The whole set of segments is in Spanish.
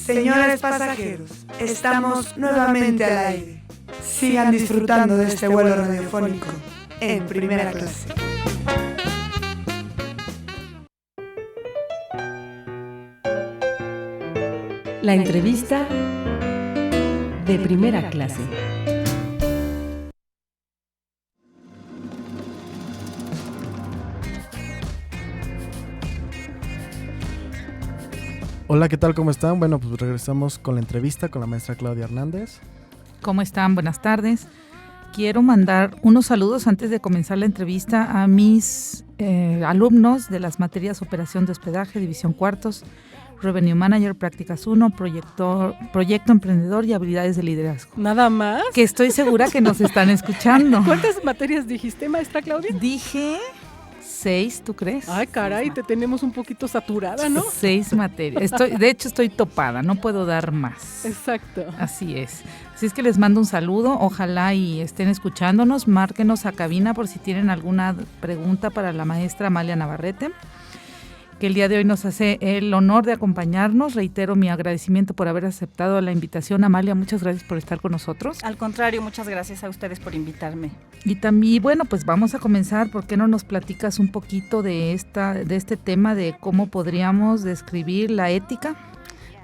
Señores pasajeros, estamos nuevamente al aire. Sigan disfrutando de este vuelo radiofónico en primera clase. La entrevista de primera clase. Hola, ¿qué tal? ¿Cómo están? Bueno, pues regresamos con la entrevista con la maestra Claudia Hernández. ¿Cómo están? Buenas tardes. Quiero mandar unos saludos antes de comenzar la entrevista a mis alumnos de las materias Operación de Hospedaje, División Cuartos, Revenue Manager, Prácticas 1, Proyecto Emprendedor y Habilidades de Liderazgo. ¿Nada más? Que estoy segura que nos están escuchando. ¿Cuántas materias dijiste, maestra Claudia? Dije 6, ¿tú crees? Ay, caray, te tenemos un poquito saturada, ¿no? 6 materias. De hecho, estoy topada, no puedo dar más. Exacto. Así es. Así es que les mando un saludo, ojalá y estén escuchándonos, márquenos a cabina por si tienen alguna pregunta para la maestra Amalia Navarrete, que el día de hoy nos hace el honor de acompañarnos. Reitero mi agradecimiento por haber aceptado la invitación. Amalia, muchas gracias por estar con nosotros. Al contrario, muchas gracias a ustedes por invitarme. Y también, bueno, pues vamos a comenzar. ¿Por qué no nos platicas un poquito de este tema de cómo podríamos describir la ética?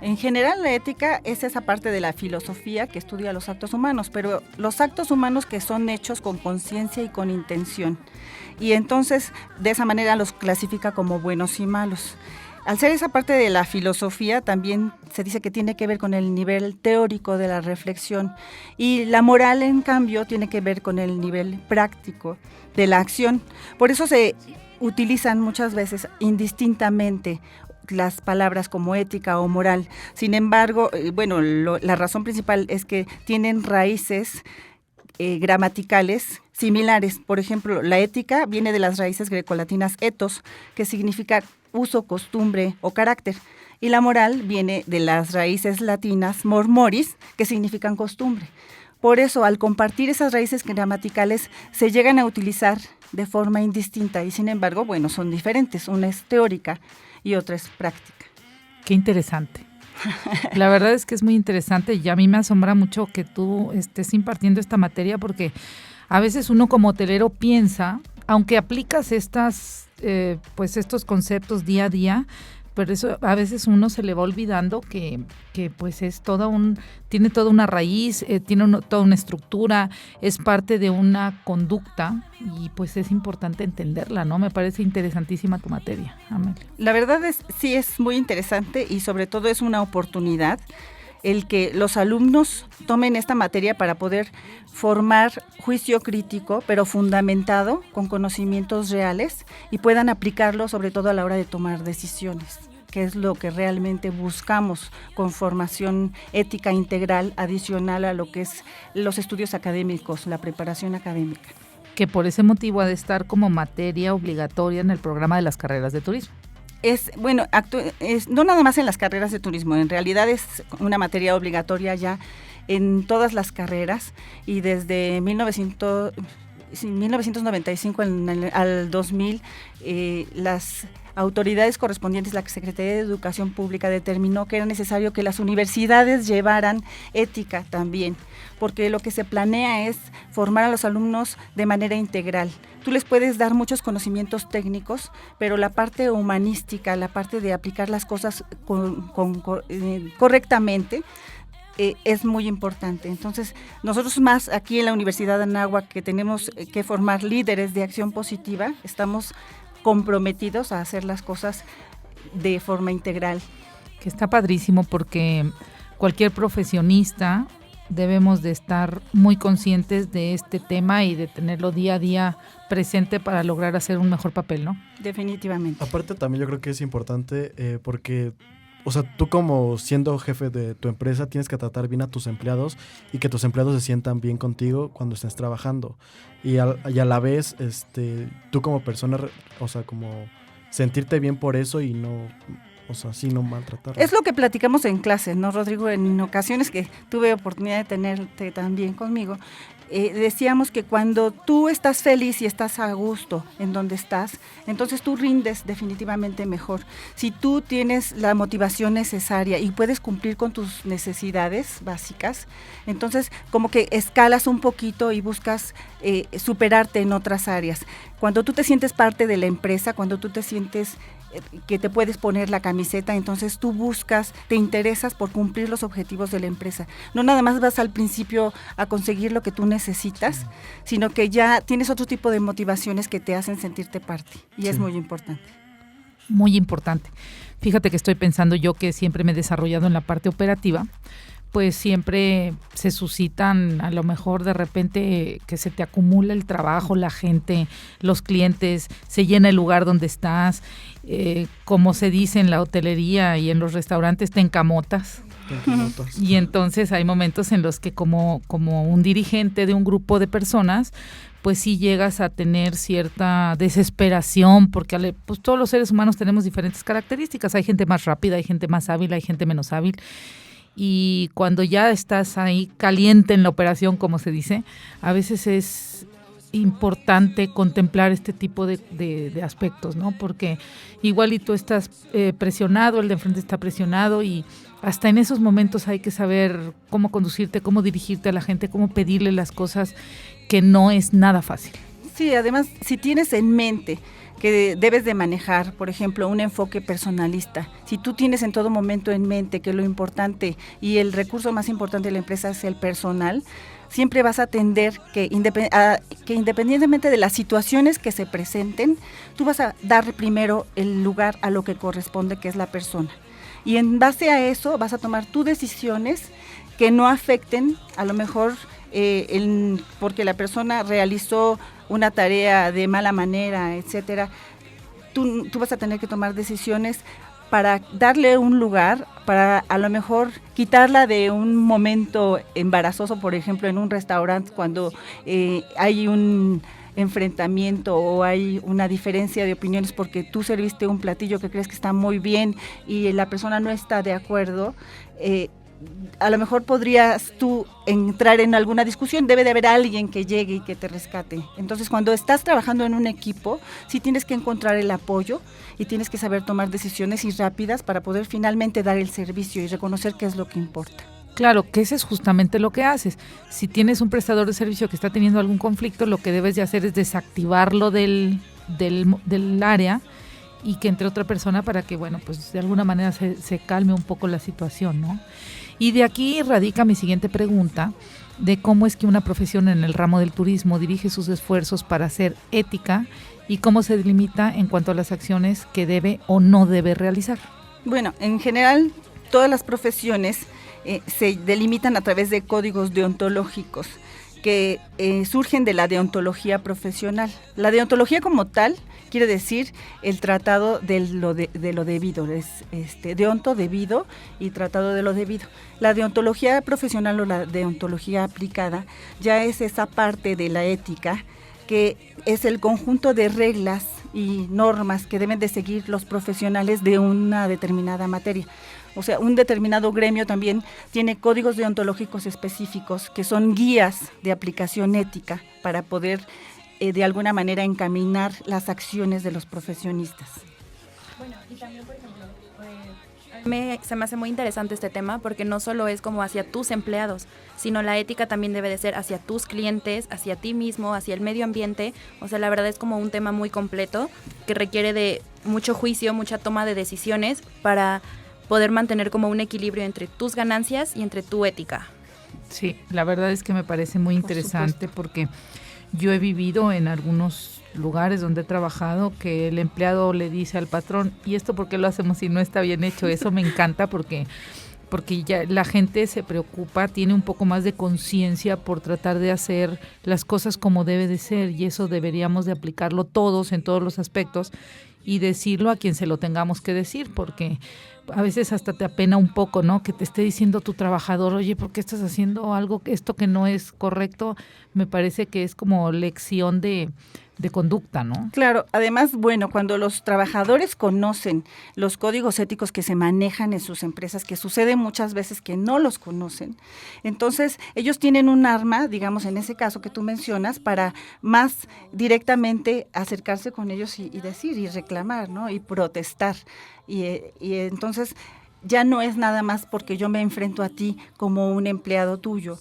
En general, la ética es esa parte de la filosofía que estudia los actos humanos, pero los actos humanos que son hechos con conciencia y con intención. Y entonces, de esa manera los clasifica como buenos y malos. Al ser esa parte de la filosofía, también se dice que tiene que ver con el nivel teórico de la reflexión. Y la moral, en cambio, tiene que ver con el nivel práctico de la acción. Por eso se utilizan muchas veces indistintamente las palabras como ética o moral. Sin embargo, la razón principal es que tienen raíces gramaticales similares. Por ejemplo, la ética viene de las raíces grecolatinas ethos, que significa uso, costumbre o carácter, y la moral viene de las raíces latinas mor moris, que significan costumbre. Por eso, al compartir esas raíces gramaticales, se llegan a utilizar de forma indistinta y, sin embargo, son diferentes. Una es teórica y otra es práctica. Qué interesante. La verdad es que es muy interesante y a mí me asombra mucho que tú estés impartiendo esta materia, porque a veces uno como hotelero piensa, aunque aplicas estos conceptos día a día, pero eso a veces uno se le va olvidando que pues es tiene toda una raíz, tiene toda una estructura, es parte de una conducta y pues es importante entenderla, ¿no? Me parece interesantísima tu materia, Amelia. La verdad sí es muy interesante y sobre todo es una oportunidad el que los alumnos tomen esta materia para poder formar juicio crítico, pero fundamentado con conocimientos reales y puedan aplicarlo sobre todo a la hora de tomar decisiones, que es lo que realmente buscamos con formación ética integral adicional a lo que es los estudios académicos, la preparación académica. Que por ese motivo ha de estar como materia obligatoria en el programa de las carreras de turismo. No nada más en las carreras de turismo, en realidad es una materia obligatoria ya en todas las carreras y desde 1995 al 2000 las autoridades correspondientes, la Secretaría de Educación Pública determinó que era necesario que las universidades llevaran ética también, porque lo que se planea es formar a los alumnos de manera integral. Tú les puedes dar muchos conocimientos técnicos, pero la parte humanística, la parte de aplicar las cosas correctamente, es muy importante. Entonces, nosotros más aquí en la Universidad de Anáhuac, que tenemos que formar líderes de acción positiva, estamos comprometidos a hacer las cosas de forma integral. Que está padrísimo, porque cualquier profesionista debemos de estar muy conscientes de este tema y de tenerlo día a día presente para lograr hacer un mejor papel, ¿no? Definitivamente. Aparte también yo creo que es importante porque, o sea, tú como siendo jefe de tu empresa tienes que tratar bien a tus empleados y que tus empleados se sientan bien contigo cuando estés trabajando. Y a la vez, tú como persona, o sea, como sentirte bien por eso y no, o sea, sí, no maltratar. Es lo que platicamos en clase, ¿no, Rodrigo? En ocasiones que tuve oportunidad de tenerte también conmigo, decíamos que cuando tú estás feliz y estás a gusto en donde estás, entonces tú rindes definitivamente mejor. Si tú tienes la motivación necesaria y puedes cumplir con tus necesidades básicas, entonces como que escalas un poquito y buscas superarte en otras áreas. Cuando tú te sientes parte de la empresa, cuando tú te sientes que te puedes poner la camiseta, entonces tú buscas, te interesas por cumplir los objetivos de la empresa. No nada más vas al principio a conseguir lo que tú necesitas, sino que ya tienes otro tipo de motivaciones que te hacen sentirte parte, y es muy importante. Muy importante. Fíjate que estoy pensando yo que siempre me he desarrollado en la parte operativa, pues siempre se suscitan a lo mejor de repente que se te acumula el trabajo, la gente, los clientes, se llena el lugar donde estás, como se dice en la hotelería y en los restaurantes, te encamotas. Y entonces hay momentos en los que como un dirigente de un grupo de personas, pues sí llegas a tener cierta desesperación, porque pues todos los seres humanos tenemos diferentes características. Hay gente más rápida, hay gente más hábil, hay gente menos hábil. Y cuando ya estás ahí caliente en la operación, como se dice, a veces es importante contemplar este tipo de aspectos, ¿no? Porque igual y tú estás presionado, el de enfrente está presionado, y hasta en esos momentos hay que saber cómo conducirte, cómo dirigirte a la gente, cómo pedirle las cosas, que no es nada fácil. Sí, además, si tienes en mente que debes de manejar, por ejemplo, un enfoque personalista, si tú tienes en todo momento en mente que lo importante y el recurso más importante de la empresa es el personal, siempre vas a atender que independientemente de las situaciones que se presenten, tú vas a dar primero el lugar a lo que corresponde, que es la persona. Y en base a eso vas a tomar tus decisiones que no afecten, a lo mejor, porque la persona realizó una tarea de mala manera, etcétera. Tú vas a tener que tomar decisiones para darle un lugar, para a lo mejor quitarla de un momento embarazoso, por ejemplo, en un restaurante, cuando hay un enfrentamiento o hay una diferencia de opiniones porque tú serviste un platillo que crees que está muy bien y la persona no está de acuerdo. A lo mejor podrías tú entrar en alguna discusión, debe de haber alguien que llegue y que te rescate. Entonces, cuando estás trabajando en un equipo, sí tienes que encontrar el apoyo y tienes que saber tomar decisiones y rápidas para poder finalmente dar el servicio y reconocer qué es lo que importa. Claro, que ese es justamente lo que haces. Si tienes un prestador de servicio que está teniendo algún conflicto, lo que debes de hacer es desactivarlo del área y que entre otra persona para que, bueno, pues de alguna manera se calme un poco la situación, ¿no? Y de aquí radica mi siguiente pregunta, de cómo es que una profesión en el ramo del turismo dirige sus esfuerzos para ser ética y cómo se delimita en cuanto a las acciones que debe o no debe realizar. Bueno, en general, todas las profesiones se delimitan a través de códigos deontológicos que surgen de la deontología profesional. La deontología como tal quiere decir el tratado de lo debido, es deonto debido y tratado de lo debido. La deontología profesional o la deontología aplicada ya es esa parte de la ética que es el conjunto de reglas y normas que deben de seguir los profesionales de una determinada materia. O sea, un determinado gremio también tiene códigos deontológicos específicos que son guías de aplicación ética para poder de alguna manera encaminar las acciones de los profesionistas. Bueno, y también, por ejemplo, se me hace muy interesante este tema porque no solo es como hacia tus empleados, sino la ética también debe de ser hacia tus clientes, hacia ti mismo, hacia el medio ambiente. O sea, la verdad es como un tema muy completo que requiere de mucho juicio, mucha toma de decisiones para poder mantener como un equilibrio entre tus ganancias y entre tu ética. Sí, la verdad es que me parece muy interesante porque yo he vivido en algunos lugares donde he trabajado que el empleado le dice al patrón, ¿y esto por qué lo hacemos si no está bien hecho? Eso me encanta porque ya la gente se preocupa, tiene un poco más de conciencia por tratar de hacer las cosas como debe de ser, y eso deberíamos de aplicarlo todos en todos los aspectos y decirlo a quien se lo tengamos que decir, porque a veces hasta te apena un poco, ¿no? Que te esté diciendo tu trabajador, oye, ¿por qué estás haciendo esto que no es correcto? Me parece que es como lección de conducta, ¿no? Claro, además, bueno, cuando los trabajadores conocen los códigos éticos que se manejan en sus empresas, que sucede muchas veces que no los conocen, entonces ellos tienen un arma, digamos en ese caso que tú mencionas, para más directamente acercarse con ellos y decir y reclamar, ¿no? Y protestar. Y entonces ya no es nada más porque yo me enfrento a ti como un empleado tuyo,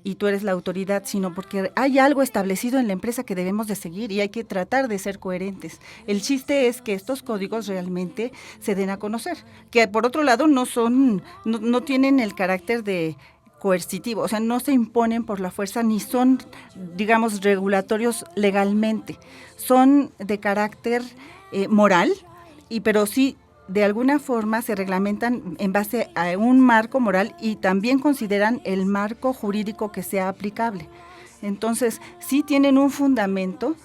y tú eres la autoridad, sino porque hay algo establecido en la empresa que debemos de seguir y hay que tratar de ser coherentes. El chiste es que estos códigos realmente se den a conocer, que por otro lado no tienen el carácter de coercitivo, o sea, no se imponen por la fuerza ni son, digamos, regulatorios legalmente, son de carácter moral, pero sí de alguna forma se reglamentan en base a un marco moral y también consideran el marco jurídico que sea aplicable. Entonces, sí tienen un fundamento,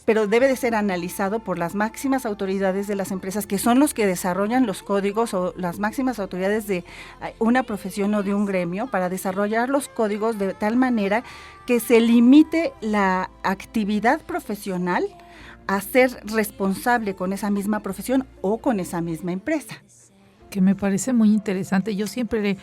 pero debe de ser analizado por las máximas autoridades de las empresas, que son los que desarrollan los códigos, o las máximas autoridades de una profesión o de un gremio, para desarrollar los códigos de tal manera que se limite la actividad profesional a ser responsable con esa misma profesión o con esa misma empresa. Que me parece muy interesante. Yo siempre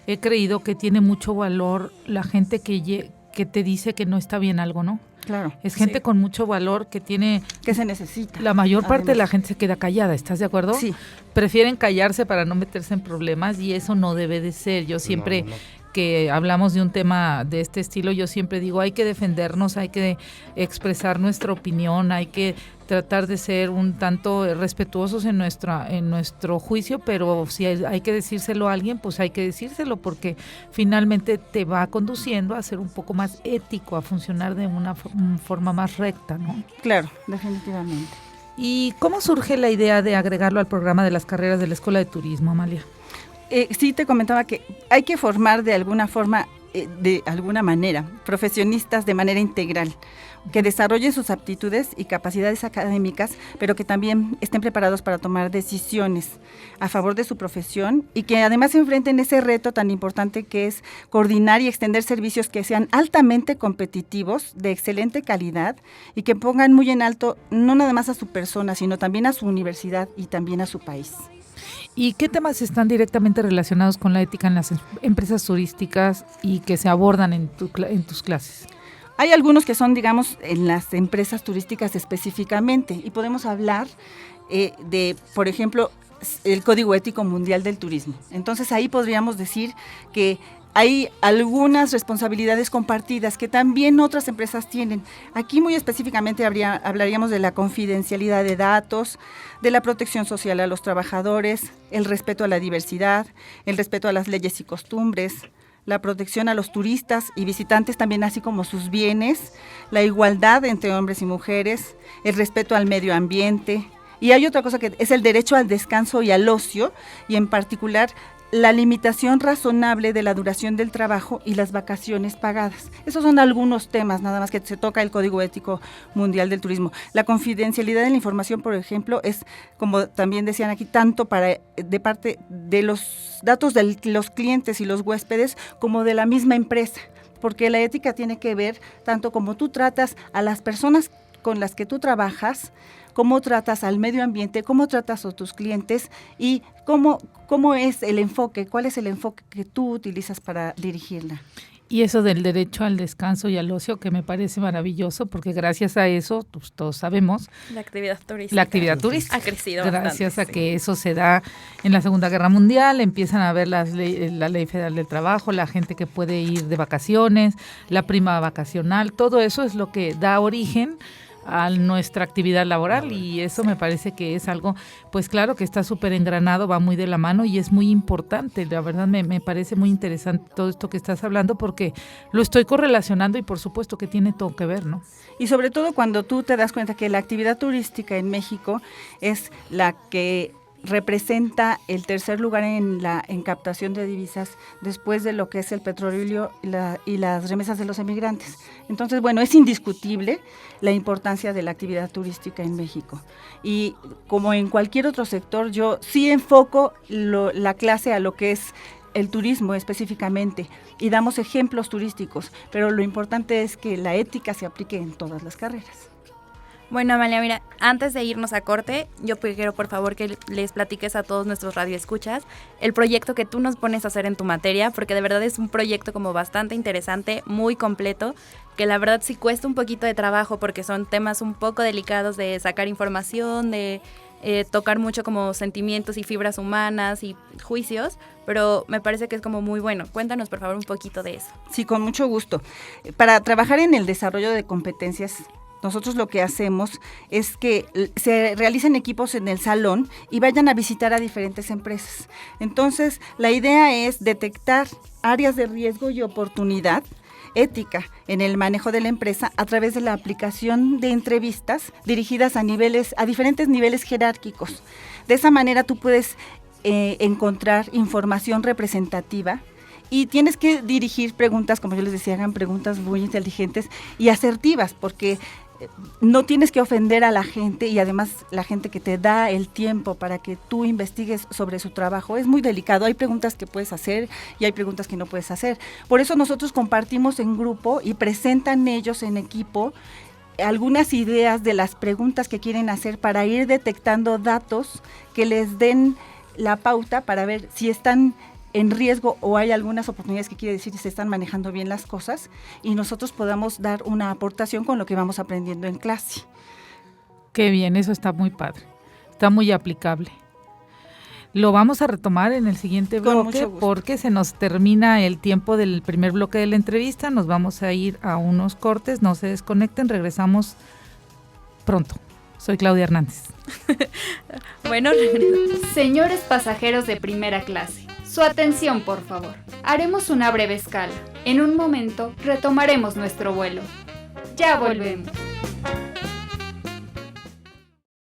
he creído que tiene mucho valor la gente que te dice que no está bien algo, ¿no? Claro. Es gente con mucho valor que tiene... Que se necesita. La mayor parte de la gente se queda callada, ¿estás de acuerdo? Sí. Prefieren callarse para no meterse en problemas y eso no debe de ser. Yo siempre... que hablamos de un tema de este estilo, yo siempre digo, hay que defendernos, hay que expresar nuestra opinión, hay que tratar de ser un tanto respetuosos en nuestro juicio, pero si hay que decírselo a alguien, pues hay que decírselo, porque finalmente te va conduciendo a ser un poco más ético, a funcionar de una forma más recta, ¿no? Claro, definitivamente. ¿Y cómo surge la idea de agregarlo al programa de las carreras de la Escuela de Turismo, Amalia? Sí, te comentaba que hay que formar de alguna forma, de alguna manera, profesionistas de manera integral, que desarrollen sus aptitudes y capacidades académicas, pero que también estén preparados para tomar decisiones a favor de su profesión y que además se enfrenten ese reto tan importante que es coordinar y extender servicios que sean altamente competitivos, de excelente calidad y que pongan muy en alto no nada más a su persona, sino también a su universidad y también a su país. ¿Y qué temas están directamente relacionados con la ética en las empresas turísticas y que se abordan en tus clases? Hay algunos que son, digamos, en las empresas turísticas específicamente, y podemos hablar de, por ejemplo, el Código Ético Mundial del Turismo. Entonces ahí podríamos decir que hay algunas responsabilidades compartidas que también otras empresas tienen. Aquí muy específicamente hablaríamos de la confidencialidad de datos, de la protección social a los trabajadores, el respeto a la diversidad, el respeto a las leyes y costumbres, la protección a los turistas y visitantes también, así como sus bienes, la igualdad entre hombres y mujeres, el respeto al medio ambiente. Y hay otra cosa que es el derecho al descanso y al ocio, y en particular la limitación razonable de la duración del trabajo y las vacaciones pagadas. Esos son algunos temas, nada más, que se toca el Código Ético Mundial del Turismo. La confidencialidad de la información, por ejemplo, es, como también decían aquí, tanto de parte de los datos de los clientes y los huéspedes como de la misma empresa, porque la ética tiene que ver tanto como tú tratas a las personas con las que tú trabajas, cómo tratas al medio ambiente, cómo tratas a tus clientes y cómo es el enfoque, cuál es el enfoque que tú utilizas para dirigirla. Y eso del derecho al descanso y al ocio, que me parece maravilloso, porque gracias a eso, pues, todos sabemos, la actividad turística ha crecido gracias bastante, a que eso se da en la Segunda Guerra Mundial, empiezan a ver la Ley Federal del Trabajo, la gente que puede ir de vacaciones, la prima vacacional, todo eso es lo que da origen a nuestra actividad laboral, y eso me parece que es algo, pues claro, que está súper engranado, va muy de la mano y es muy importante. La verdad me parece muy interesante todo esto que estás hablando, porque lo estoy correlacionando y por supuesto que tiene todo que ver, ¿no? Y sobre todo cuando tú te das cuenta que la actividad turística en México es la que representa el tercer lugar en captación de divisas después de lo que es el petróleo y las remesas de los emigrantes. Entonces, bueno, es indiscutible la importancia de la actividad turística en México. Y como en cualquier otro sector, yo sí enfoco la clase a lo que es el turismo específicamente y damos ejemplos turísticos, pero lo importante es que la ética se aplique en todas las carreras. Bueno, Amalia, mira, antes de irnos a corte, yo quiero por favor que les platiques a todos nuestros radioescuchas el proyecto que tú nos pones a hacer en tu materia, porque de verdad es un proyecto como bastante interesante, muy completo, que la verdad sí cuesta un poquito de trabajo porque son temas un poco delicados de sacar información, de tocar mucho como sentimientos y fibras humanas y juicios, pero me parece que es como muy bueno. Cuéntanos por favor un poquito de eso. Sí, con mucho gusto. Para trabajar en el desarrollo de competencias, nosotros lo que hacemos es que se realicen equipos en el salón y vayan a visitar a diferentes empresas. Entonces, la idea es detectar áreas de riesgo y oportunidad ética en el manejo de la empresa a través de la aplicación de entrevistas dirigidas a diferentes niveles jerárquicos. De esa manera tú puedes encontrar información representativa y tienes que dirigir preguntas, como yo les decía, hagan preguntas muy inteligentes y asertivas, porque no tienes que ofender a la gente y además la gente que te da el tiempo para que tú investigues sobre su trabajo es muy delicado. Hay preguntas que puedes hacer y hay preguntas que no puedes hacer. Por eso nosotros compartimos en grupo y presentan ellos en equipo algunas ideas de las preguntas que quieren hacer para ir detectando datos que les den la pauta para ver si están en riesgo o hay algunas oportunidades, que quiere decir si se están manejando bien las cosas, y nosotros podamos dar una aportación con lo que vamos aprendiendo en clase. Qué bien, eso está muy padre, está muy aplicable. Lo vamos a retomar en el siguiente bloque porque se nos termina el tiempo del primer bloque de la entrevista. Nos vamos a ir a unos cortes, no se desconecten, regresamos pronto. Soy Claudia Hernández. Bueno, regreso. Señores pasajeros de primera clase, su atención por favor. Haremos una breve escala. En un momento retomaremos nuestro vuelo. Ya volvemos.